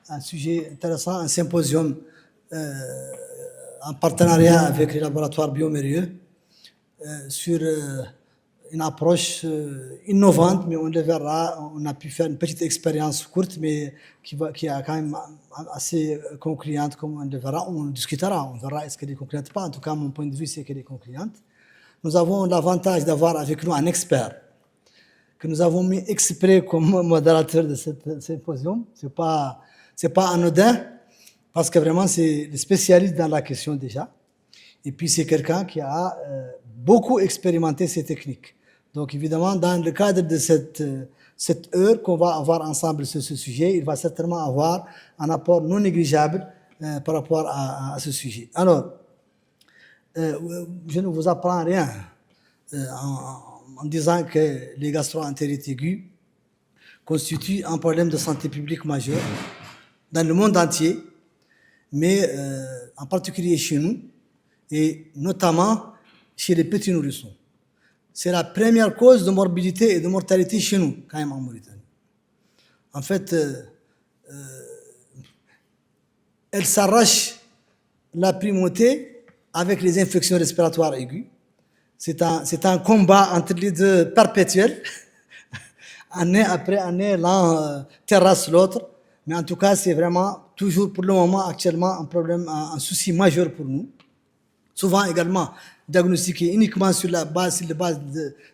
un sujet intéressant, un symposium en partenariat avec les laboratoires Biomérieux sur une approche innovante, mais on le verra. On a pu faire une petite expérience courte, mais qui est quand même assez concluante, comme on le verra. On discutera, on verra est-ce qu'elle est concluante ou pas. En tout cas, mon point de vue, c'est qu'elle est concluante. Nous avons l'avantage d'avoir avec nous un expert que nous avons mis exprès comme modérateur de ce symposium. C'est pas anodin, parce que vraiment, c'est le spécialiste dans la question déjà. Et puis, c'est quelqu'un qui a beaucoup expérimenté ces techniques. Donc, évidemment, dans le cadre de cette heure qu'on va avoir ensemble sur ce sujet, il va certainement avoir un apport non négligeable par rapport à ce sujet. Alors, je ne vous apprends rien en disant que les gastro-entérites aiguës constituent un problème de santé publique majeur dans le monde entier, mais en particulier chez nous, et notamment chez les petits nourrissons. C'est la première cause de morbidité et de mortalité chez nous, quand même en Mauritanie. En fait, elle s'arrache la primauté avec les infections respiratoires aiguës. C'est un combat entre les deux perpétuel. Année après année, l'un terrasse l'autre. Mais en tout cas, c'est vraiment toujours pour le moment actuellement un problème, un souci majeur pour nous. Souvent également diagnostiqué uniquement sur la base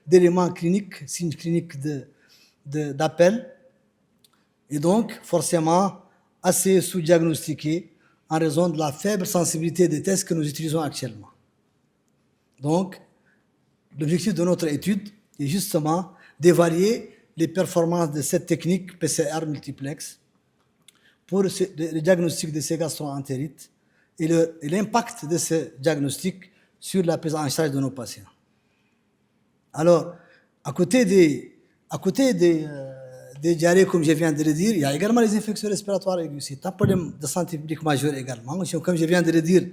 d'éléments cliniques, signes cliniques d'appel. Et donc, forcément, assez sous-diagnostiqué en raison de la faible sensibilité des tests que nous utilisons actuellement. Donc, l'objectif de notre étude est justement d'évaluer les performances de cette technique PCR multiplex pour le diagnostic de ces gastro-entérites et l'impact de ce diagnostic sur la prise en charge de nos patients. Alors, à côté des diarrhées, comme je viens de le dire, il y a également les infections respiratoires aiguës. C'est un problème de santé publique majeur également. Comme je viens de le dire,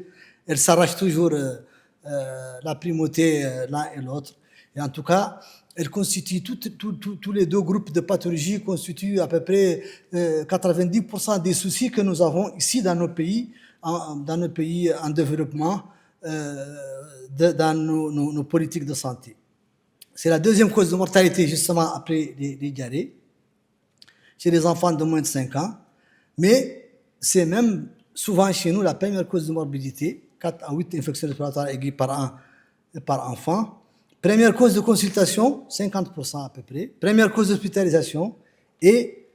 elles s'arrachent toujours la primauté l'un et l'autre. Et en tout cas, elles constituent tous les deux groupes de pathologies constituent à peu près 90% des soucis que nous avons ici dans nos pays, en développement, dans nos politiques de santé. C'est la deuxième cause de mortalité, justement, après les diarrhées, chez les enfants de moins de 5 ans. Mais c'est même souvent chez nous la première cause de morbidité, 4 à 8 infections respiratoires aiguës par enfant. Première cause de consultation, 50% à peu près. Première cause d'hospitalisation et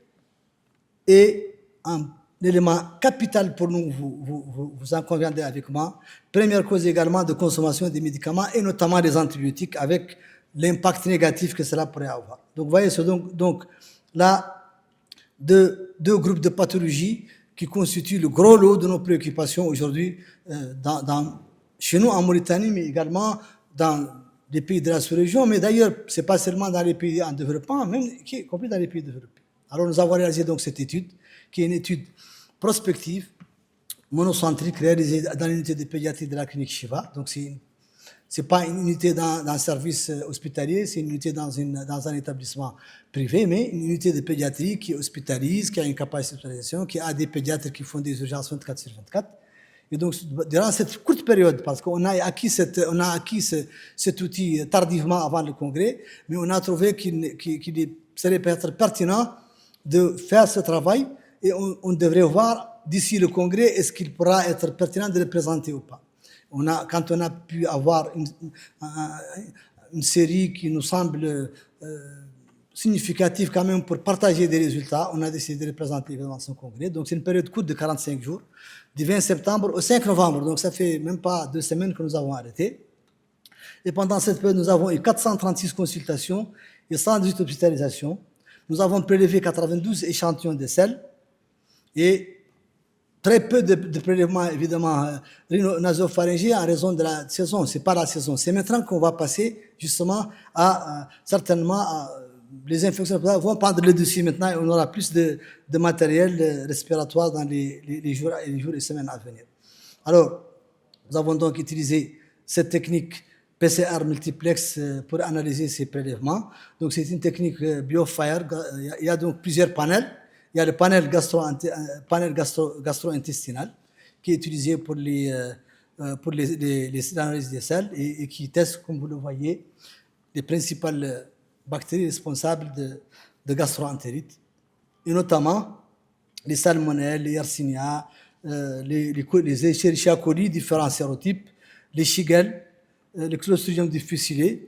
un élément capital pour nous, vous en conviendrez avec moi. Première cause également de consommation des médicaments et notamment des antibiotiques avec l'impact négatif que cela pourrait avoir. Donc, vous voyez, c'est donc là deux groupes de pathologies qui constituent le gros lot de nos préoccupations aujourd'hui chez nous en Mauritanie, mais également dans les pays de la sous-région. Mais d'ailleurs, ce n'est pas seulement dans les pays en développement, même y compris dans les pays développés. Alors, nous avons réalisé donc cette étude, qui est une étude prospective, monocentrique, réalisée dans l'unité de pédiatrie de la clinique Shiva. Donc, c'est pas une unité dans un service hospitalier, c'est une unité dans un établissement privé, mais une unité de pédiatrie qui hospitalise, qui a une capacité d'hospitalisation, qui a des pédiatres qui font des urgences 24/24. Et donc, durant cette courte période, parce qu'on a acquis cet outil tardivement avant le congrès, mais on a trouvé qu'il serait peut-être pertinent de faire ce travail et on devrait voir d'ici le congrès est-ce qu'il pourra être pertinent de le présenter ou pas. Quand on a pu avoir une série qui nous semble significative quand même pour partager des résultats, on a décidé de les présenter évidemment à ce congrès. Donc c'est une période courte de 45 jours, du 20 septembre au 5 novembre. Donc ça fait même pas 2 semaines que nous avons arrêté. Et pendant cette période, nous avons eu 436 consultations et 118 hospitalisations. Nous avons prélevé 92 échantillons de sel et très peu de prélèvements, évidemment, nasopharyngés en raison de la saison. Ce n'est pas la saison. C'est maintenant qu'on va passer, justement, certainement, les infections vont prendre le dessus maintenant et on aura plus de matériel respiratoire dans les jours et semaines à venir. Alors, nous avons donc utilisé cette technique PCR multiplex pour analyser ces prélèvements. Donc, c'est une technique BioFire. Il y a donc plusieurs panels. il y a le gastro-intestinal qui est utilisé pour les analyses des selles et qui teste, comme vous le voyez, les principales bactéries responsables de gastro-entérite, et notamment les salmonelles, les yersinia, les Escherichia coli, différents sérotypes, les Shigella, le Clostridium difficile,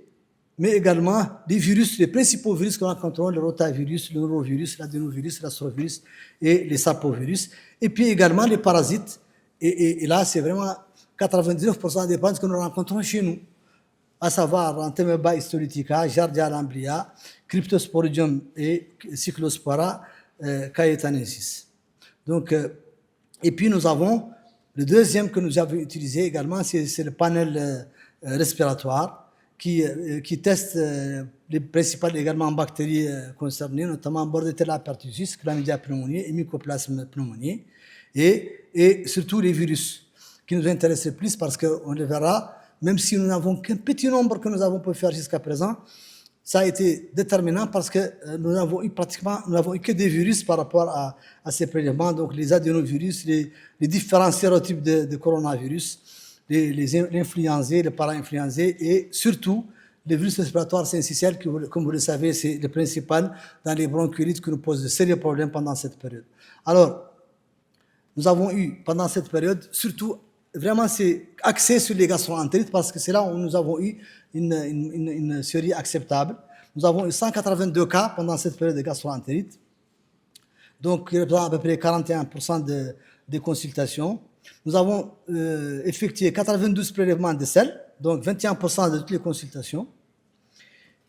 mais également les virus, les principaux virus que nous rencontrons, le rotavirus, le norovirus, l'adénovirus, l'astrovirus et les sapovirus, et puis également les parasites. Et là, c'est vraiment 99% des parasites que nous rencontrons chez nous, à savoir Anthemeba histolytica, Giardia lamblia, Cryptosporidium et Cyclospora cayetanensis. Donc, et puis nous avons le deuxième que nous avons utilisé également, c'est le panel respiratoire qui teste les principales également bactéries concernées, notamment Bordetella pertussis, Chlamydia pneumoniae et Mycoplasma pneumoniae, et surtout les virus qui nous intéressent le plus parce qu'on le verra, même si nous n'avons qu'un petit nombre que nous avons pu faire jusqu'à présent, ça a été déterminant parce que nous n'avons eu que des virus par rapport à ces prélèvements, donc les adénovirus, les différents sérotypes de coronavirus, l'influenzé, le para-influenzé et surtout les virus respiratoires syncytiels qui, comme vous le savez, c'est le principal dans les bronchiolites qui nous posent de sérieux problèmes pendant cette période. Alors, nous avons eu pendant cette période, surtout, vraiment c'est axé sur les gastro-entérites parce que c'est là où nous avons eu une série acceptable. Nous avons eu 182 cas pendant cette période de gastro-entérite, donc qui représente à peu près 41% des consultations. Nous avons effectué 92 prélèvements de selles, donc 21% de toutes les consultations.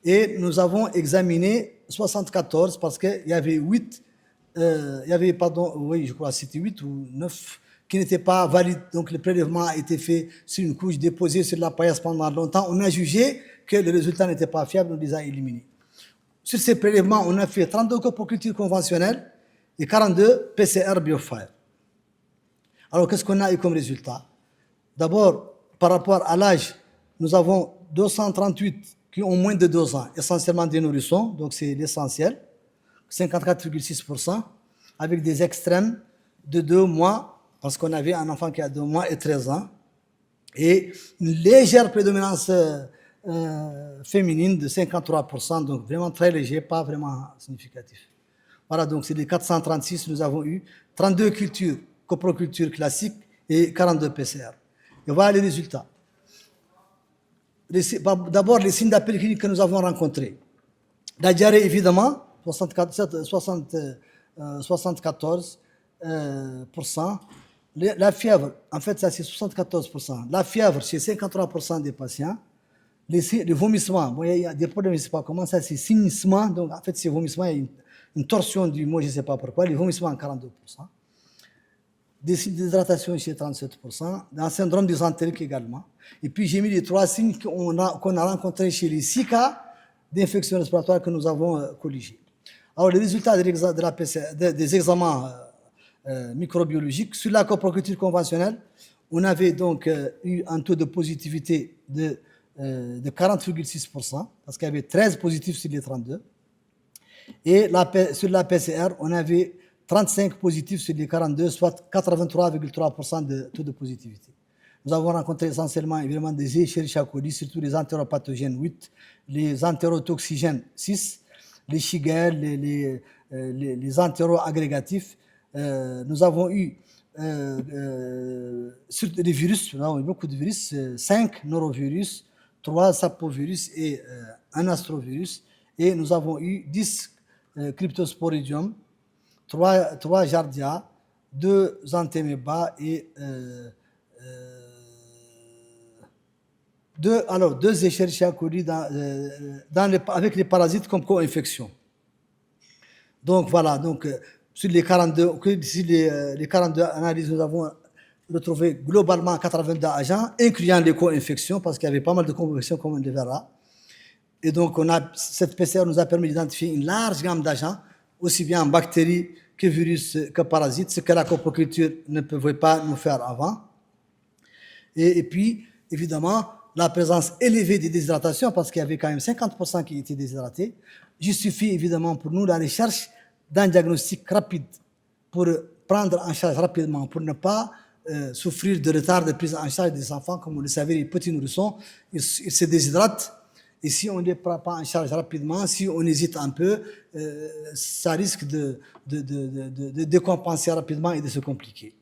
Et nous avons examiné 74 parce qu'il y avait 8, je crois que c'était 8 ou 9 qui n'étaient pas valides. Donc le prélèvement a été fait sur une couche déposée sur la paillasse pendant longtemps. On a jugé que le résultat n'était pas fiable, on les a éliminés. Sur ces prélèvements, on a fait 32 coprocultures conventionnelles et 42 PCR BioFire. Alors, qu'est-ce qu'on a eu comme résultat? D'abord, par rapport à l'âge, nous avons 238 qui ont moins de 2 ans, essentiellement des nourrissons, donc c'est l'essentiel, 54,6%, avec des extrêmes de 2 mois, parce qu'on avait un enfant qui a 2 mois et 13 ans, et une légère prédominance féminine de 53%, donc vraiment très léger, pas vraiment significatif. Voilà, donc c'est les 436, nous avons eu 32 cultures, coproculture classique et 42 PCR. Et voilà les résultats. D'abord, les signes d'appel clinique que nous avons rencontrés. La diarrhée, évidemment, 74%. La fièvre, en fait, ça c'est 74%. La fièvre, c'est 53% des patients. Les vomissements, bon, il y a des problèmes, je ne sais pas comment, ça c'est sinissements. Donc, en fait, ces vomissements, il y a une torsion du mot, je ne sais pas pourquoi. Les vomissements, 42%. Des signes d'hydratation chez 37%, un syndrome dysentérique également. Et puis j'ai mis les 3 signes qu'on a rencontrés chez les 6 cas d'infection respiratoire que nous avons colligés. Alors les résultats des examens microbiologiques, sur la coproculture conventionnelle, on avait donc eu un taux de positivité de 40,6%, parce qu'il y avait 13 positifs sur les 32. Et sur la PCR, on avait 35 positifs sur les 42, soit 83,3% de taux de positivité. Nous avons rencontré essentiellement évidemment des Escherichia coli, surtout les entéropathogènes 8, les entérotoxigènes 6, les Shigella, les entéroagrégatifs. Nous avons eu sur les virus, nous avons eu beaucoup de virus, 5 norovirus, 3 sapovirus et un astrovirus. Et nous avons eu 10 cryptosporidium, 3 Giardia, 2 Anthemeba et 2 Escherichia coli avec les parasites comme co-infection. Donc voilà, sur les 42 analyses, nous avons retrouvé globalement 82 agents, incluant les co-infections, parce qu'il y avait pas mal de co-infections comme on le verra. Et donc cette PCR nous a permis d'identifier une large gamme d'agents, aussi bien bactéries que virus que parasites, ce que la coproculture ne pouvait pas nous faire avant. Et puis, évidemment, la présence élevée des déshydratations, parce qu'il y avait quand même 50% qui étaient déshydratés, justifie évidemment pour nous la recherche d'un diagnostic rapide pour prendre en charge rapidement, pour ne pas souffrir de retard de prise en charge des enfants. Comme vous le savez, les petits nourrissons, ils se déshydratent. Et si on ne les prend pas en charge rapidement, si on hésite un peu, ça risque de décompenser rapidement et de se compliquer.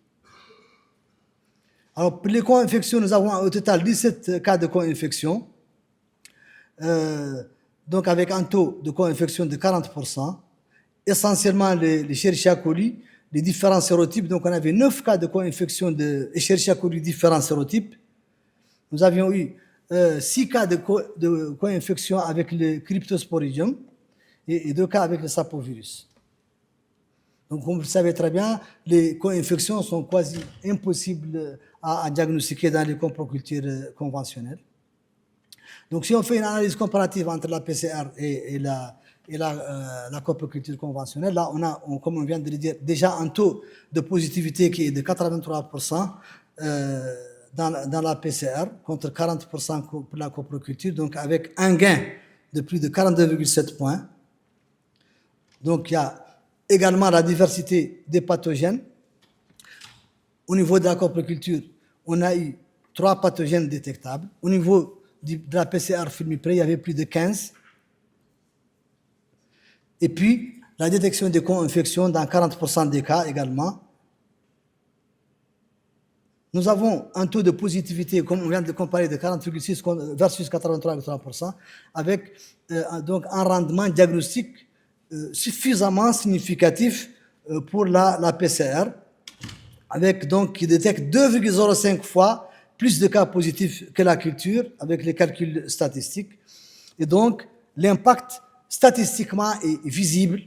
Alors, pour les co-infections, nous avons au total 17 cas de co-infection, donc avec un taux de co-infection de 40%, essentiellement les Escherichia coli, les différents sérotypes. Donc, on avait 9 cas de co-infection de Escherichia coli, différents sérotypes. Nous avions eu 6 cas de co-infection avec le Cryptosporidium et 2 cas avec le sapovirus. Donc, comme vous le savez très bien, les co-infections sont quasi impossibles à diagnostiquer dans les coprocultures conventionnelles. Donc, si on fait une analyse comparative entre la PCR et la coproculture conventionnelle, là, on a, comme on vient de le dire, déjà un taux de positivité qui est de 83% dans la PCR, contre 40% pour la coproculture, donc avec un gain de plus de 42,7 points. Donc, il y a également la diversité des pathogènes. Au niveau de la coproculture, on a eu 3 pathogènes détectables. Au niveau de la PCR Filmipré, il y avait plus de 15. Et puis, la détection des co-infections dans 40% des cas également. Nous avons un taux de positivité, comme on vient de comparer, de 40,6 versus 83,3%, avec donc un rendement diagnostique suffisamment significatif pour la PCR, avec donc qui détecte 2,05 fois plus de cas positifs que la culture, avec les calculs statistiques. Et donc, l'impact statistiquement est visible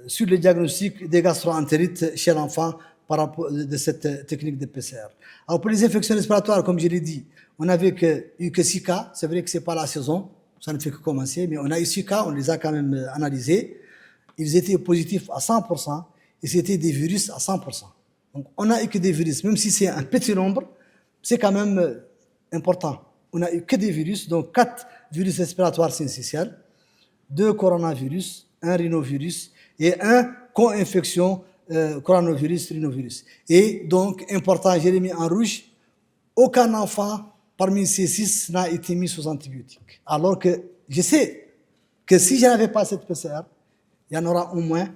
sur le diagnostic des gastroentérites chez l'enfant par rapport de cette technique de PCR. Alors, pour les infections respiratoires, comme je l'ai dit, on n'avait eu que 6 cas. C'est vrai que ce n'est pas la saison, ça ne fait que commencer, mais on a eu 6 cas, on les a quand même analysés. Ils étaient positifs à 100% et c'était des virus à 100%. Donc, on n'a eu que des virus, même si c'est un petit nombre, c'est quand même important. On n'a eu que des virus, donc 4 virus respiratoires syncytiales, 2 coronavirus, 1 rhinovirus et 1 co-infection coronavirus, rhinovirus. Et donc, important, j'ai mis en rouge, aucun enfant parmi ces 6 n'a été mis sous antibiotiques. Alors que je sais que si je n'avais pas cette PCR, il y en aura au moins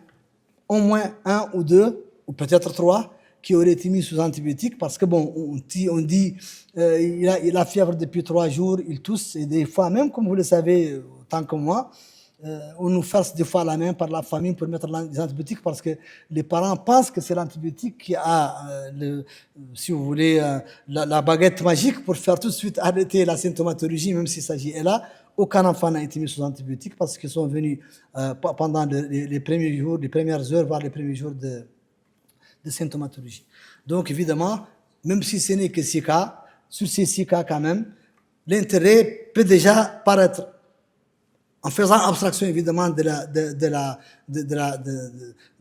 1 ou 2, ou peut-être 3, qui auraient été mis sous antibiotiques parce que, bon, on dit il a fièvre depuis 3 jours, il tousse, et des fois, même comme vous le savez, tant que moi, on nous force des fois la main par la famille pour mettre des antibiotiques parce que les parents pensent que c'est l'antibiotique qui a, si vous voulez, la baguette magique pour faire tout de suite arrêter la symptomatologie, même s'il s'agit. Et là, aucun enfant n'a été mis sous antibiotiques parce qu'ils sont venus pendant les premiers jours, les premières heures, voire les premiers jours de symptomatologie. Donc, évidemment, même si ce n'est que 6 cas, sur ces 6 cas quand même, l'intérêt peut déjà paraître, en faisant abstraction évidemment de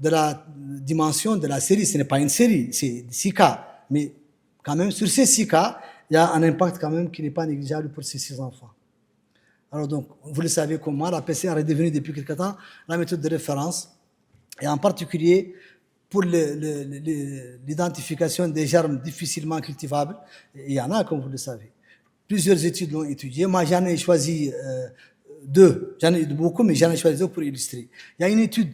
la dimension de la série. Ce n'est pas une série, c'est 6 cas. Mais quand même, sur ces 6 cas, il y a un impact quand même qui n'est pas négligeable pour ces 6 enfants. Alors donc, vous le savez comme moi, la PCR est devenue depuis quelque temps la méthode de référence, et en particulier pour l'identification des germes difficilement cultivables. Il y en a, comme vous le savez. Plusieurs études l'ont étudié. Moi, j'en ai choisi 2. J'en ai beaucoup, mais j'en ai choisi 2 pour illustrer. Il y a une étude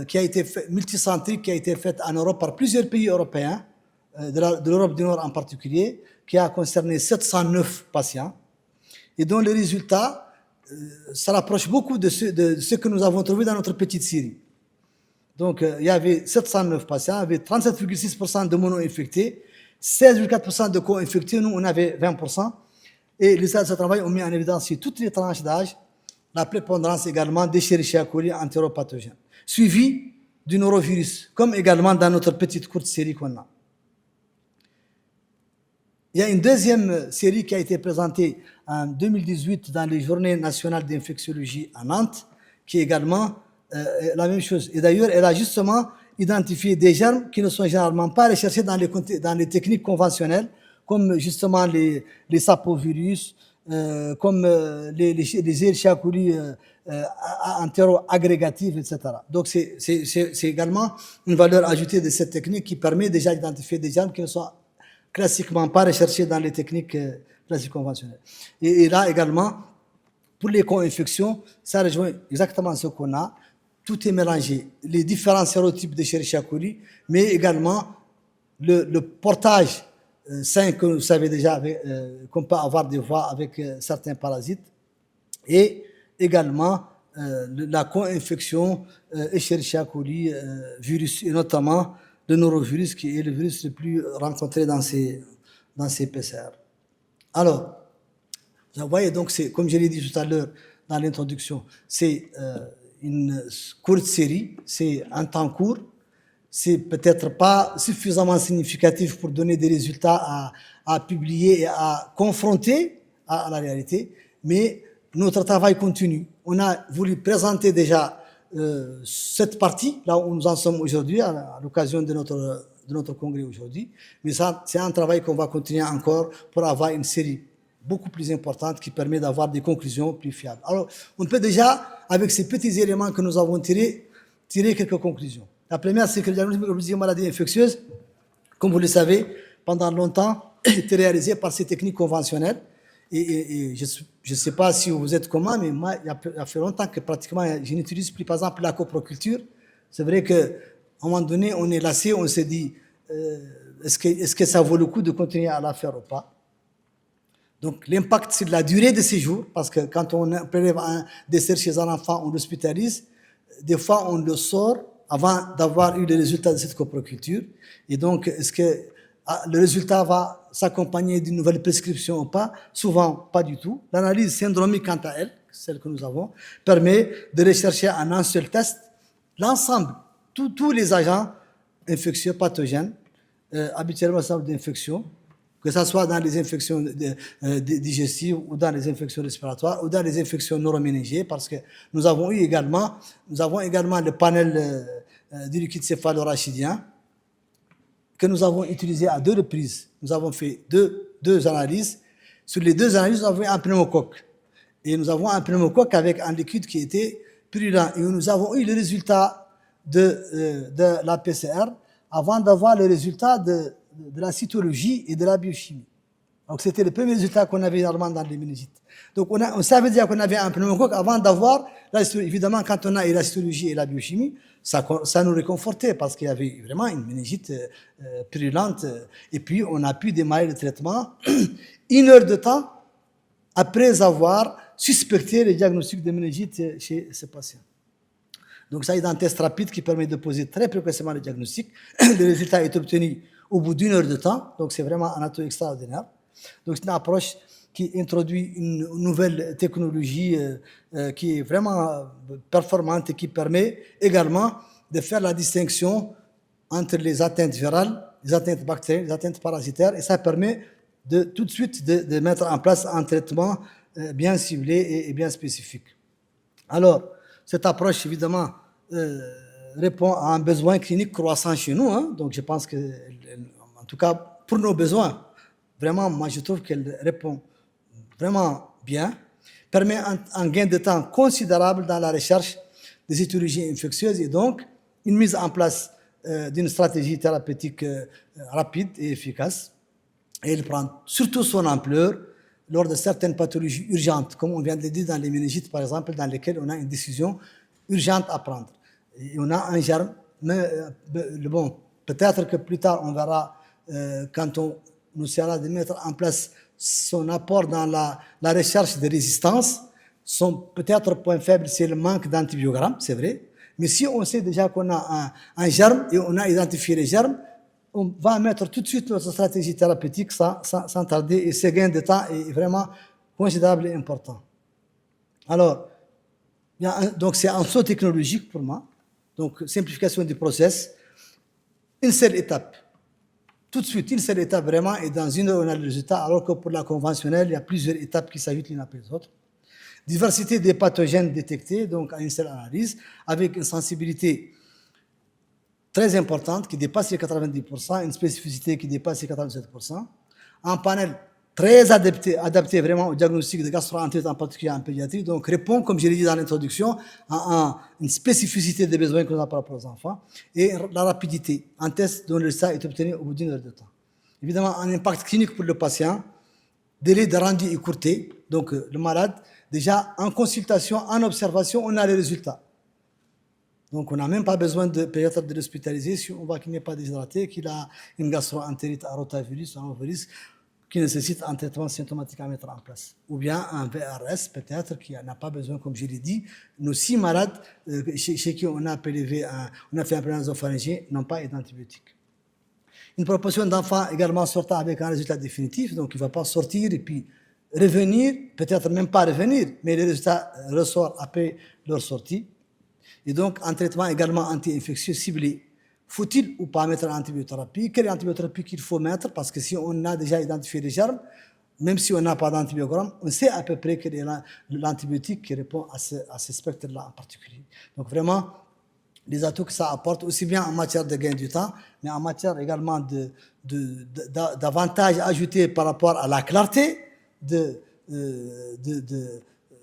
qui a été faite, multicentrique, qui a été faite en Europe par plusieurs pays européens, de l'Europe du Nord en particulier, qui a concerné 709 patients, et dont les résultats ça rapproche beaucoup de ce que nous avons trouvé dans notre petite série. Donc, il y avait 709 patients, il y avait 37,6% de mono-infectés, 16,4% de co-infectés, nous on avait 20%. Et les résultats de ce travail ont mis en évidence sur toutes les tranches d'âge la prépondérance également d'Escherichia coli entéropathogène, suivi du norovirus, comme également dans notre petite courte série qu'on a. Il y a une deuxième série qui a été présentée en 2018 dans les Journées nationales d'infectiologie à Nantes, qui est également la même chose. Et d'ailleurs, elle a justement identifié des germes qui ne sont généralement pas recherchés dans les techniques conventionnelles, comme justement les sapovirus, comme les Escherichia coli entéro-agrégative, etc. Donc c'est également une valeur ajoutée de cette technique qui permet déjà d'identifier des germes qui ne sont classiquement pas recherchés dans les techniques classiques conventionnelles. Et là également, pour les co-infections, ça rejoint exactement ce qu'on a. Tout est mélangé. Les différents sérotypes de Escherichia coli, mais également le portage sain que vous savez déjà qu'on peut avoir des fois avec certains parasites, et également la co-infection Escherichia coli virus, et notamment le norovirus qui est le virus le plus rencontré dans ces PCR. Alors, vous voyez, donc, comme je l'ai dit tout à l'heure dans l'introduction, c'est une courte série, c'est un temps court, c'est peut-être pas suffisamment significatif pour donner des résultats à publier et à confronter à la réalité, mais notre travail continue. On a voulu présenter déjà cette partie, là où nous en sommes aujourd'hui, à l'occasion de notre congrès aujourd'hui, mais ça, c'est un travail qu'on va continuer encore pour avoir une série beaucoup plus importante qui permet d'avoir des conclusions plus fiables. Alors, on peut déjà, avec ces petits éléments que nous avons tirer quelques conclusions. La première, c'est que le diagnostic de maladie infectieuse, comme vous le savez, pendant longtemps, était réalisé par ces techniques conventionnelles. Et je ne sais pas si vous êtes comment, mais moi, il y a fait longtemps que pratiquement, je n'utilise plus, par exemple, la coproculture. C'est vrai qu'à un moment donné, on est lassé, on s'est dit, est-ce que ça vaut le coup de continuer à la faire ou pas? Donc, l'impact, c'est de la durée de séjour, parce que quand on prélève un décès chez un enfant, on l'hospitalise. Des fois, on le sort avant d'avoir eu les résultats de cette coproculture. Et donc, est-ce que le résultat va s'accompagner d'une nouvelle prescription ou pas? Souvent, pas du tout. L'analyse syndromique, quant à elle, celle que nous avons, permet de rechercher en un seul test l'ensemble, tous les agents infectieux pathogènes, habituellement ensemble d'infections, que ce soit dans les infections digestives ou dans les infections respiratoires ou dans les infections neuroméningées, parce que nous avons également le panel du liquide céphalorachidien que nous avons utilisé à 2 reprises. Nous avons fait deux analyses. Sur les 2 analyses, nous avons un pneumocoque. Et nous avons un pneumocoque avec un liquide qui était purulent. Et nous avons eu le résultat de la PCR avant d'avoir le résultat de la cytologie et de la biochimie. Donc, c'était le premier résultat qu'on avait normalement dans les méningites. Donc, on savait dire qu'on avait un pneumocoque avant d'avoir la cytologie. Évidemment, quand on a eu la cytologie et la biochimie, ça nous réconfortait parce qu'il y avait vraiment une méningite purulente. Et puis, on a pu démarrer le traitement 1 heure de temps après avoir suspecté le diagnostic de méningite chez ce patient. Donc, ça, c'est un test rapide qui permet de poser très précocement le diagnostic. Le résultat est obtenu au bout d'1 heure de temps. Donc, c'est vraiment un atout extraordinaire. Donc, c'est une approche qui introduit une nouvelle technologie qui est vraiment performante et qui permet également de faire la distinction entre les atteintes virales, les atteintes bactériennes, les atteintes parasitaires. Et ça permet tout de suite de mettre en place un traitement bien ciblé et bien spécifique. Alors, cette approche, évidemment, répond à un besoin clinique croissant chez nous. Hein. Donc, je pense que, en tout cas, pour nos besoins, vraiment, moi, je trouve qu'elle répond vraiment bien, permet un gain de temps considérable dans la recherche des étiologies infectieuses et donc une mise en place d'une stratégie thérapeutique rapide et efficace. Et elle prend surtout son ampleur lors de certaines pathologies urgentes, comme on vient de le dire dans les méningites, par exemple, dans lesquelles on a une décision urgente à prendre. Et on a un germe, mais bon, peut-être que plus tard, on verra quand on nous essaiera de mettre en place son apport dans la recherche de résistance. Son peut-être point faible, c'est le manque d'antibiogrammes, c'est vrai. Mais si on sait déjà qu'on a un germe et on a identifié les germes, on va mettre tout de suite notre stratégie thérapeutique sans tarder, et ce gain de temps est vraiment considérable et important. Alors, donc c'est un saut technologique pour moi. Donc, simplification du process, une seule étape. Tout de suite, une seule étape vraiment, et dans 1 heure, on a le résultat, alors que pour la conventionnelle, il y a plusieurs étapes qui s'ajoutent l'une après l'autre. Diversité des pathogènes détectés, donc à une seule analyse, avec une sensibilité très importante qui dépasse les 90%, une spécificité qui dépasse les 87%, un panel très adapté vraiment au diagnostic de gastro-entérite, en particulier en pédiatrie. Donc, répond, comme je l'ai dit dans l'introduction, à une spécificité des besoins que l'on a par rapport aux enfants et la rapidité. Un test dont le résultat est obtenu au bout d'une heure de temps. Évidemment, un impact clinique pour le patient, délai de rendu écourté. Donc, le malade, déjà, en consultation, en observation, on a les résultats. Donc, on n'a même pas besoin de peut-être de l'hospitaliser si on voit qu'il n'est pas déshydraté, qu'il a une gastro-entérite à rotavirus, un virus qui nécessite un traitement symptomatique à mettre en place. Ou bien un VRS, peut-être, qui n'a pas besoin, comme je l'ai dit. Nos 6 malades chez qui on a prélevé, on a fait un prélèvement nasopharyngien n'ont pas eu d'antibiotiques. Une proportion d'enfants également sortant avec un résultat définitif, donc il ne va pas sortir et puis revenir, peut-être même pas revenir, mais les résultats ressortent après leur sortie. Et donc, un traitement également anti-infectieux ciblé. Faut-il ou pas mettre l'antibiothérapie? Quelle antibiothérapie qu'il faut mettre? Parce que si on a déjà identifié les germes, même si on n'a pas d'antibiogramme, on sait à peu près quel est l'antibiotique qui répond à ce spectre-là en particulier. Donc vraiment, les atouts que ça apporte, aussi bien en matière de gain du temps, mais en matière également d'avantages ajoutés par rapport à la clarté de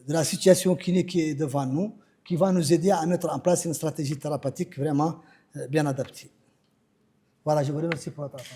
la situation clinique qui est devant nous, qui va nous aider à mettre en place une stratégie thérapeutique vraiment bien adaptée. Voilà, je vous remercie pour votre attention.